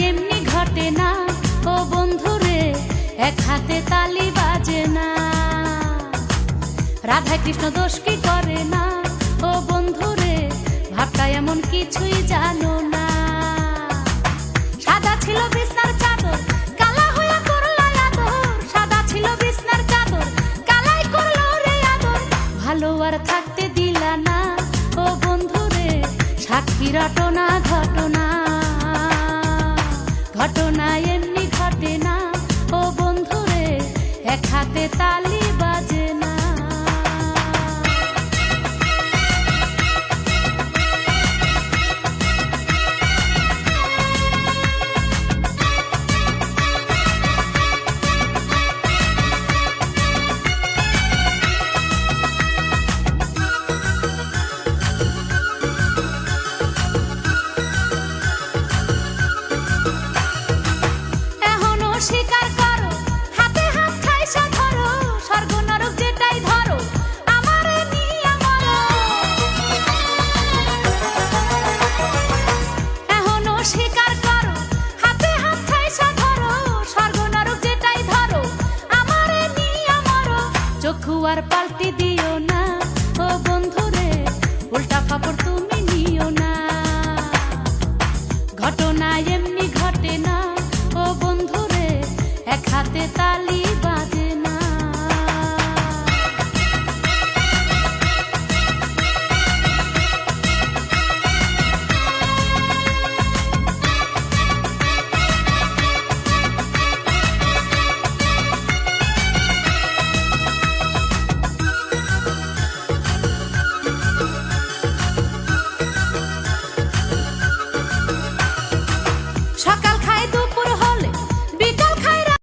এমনি ঘটে না ও বন্ধুরে, এক হাতে তালি বাজে না। রাধা কৃষ্ণ দোষ কি করে না ও বন্ধুরে, ভাবটা এমন কিছুই জানো না। সাদা ছিল বিছনার চাদর, কালা হইয়া করলা আদর। সাদা ছিল বিছনার চাদর, কালাই করলো রে আদর। ভালো আর থাকতে দিলা না ও বন্ধুরে, সাক্ষী রটনা ঘটনা। ঘটনা এমনি ঘটে না ও বন্ধুরে, এক হাতে তালি বাজে না। স্বীকার করো, হাতে হাত খাইসা ধরো, স্বর্গ নরক যেটাই ধরো, আমারে নিয়া মরো। এখনো স্বীকার করো, হাতে হাত খাইসা ধরো, স্বর্গ নরক যেটাই ধরো, আমারে নিয়া মরো। চক্ষু আর পাল্টি দিও না ও বন্ধুরে, উল্টা খবর তুমি নিও না। ঘটনা এমনি ঘটে না ও বন্ধুরে, এক হাতে তালি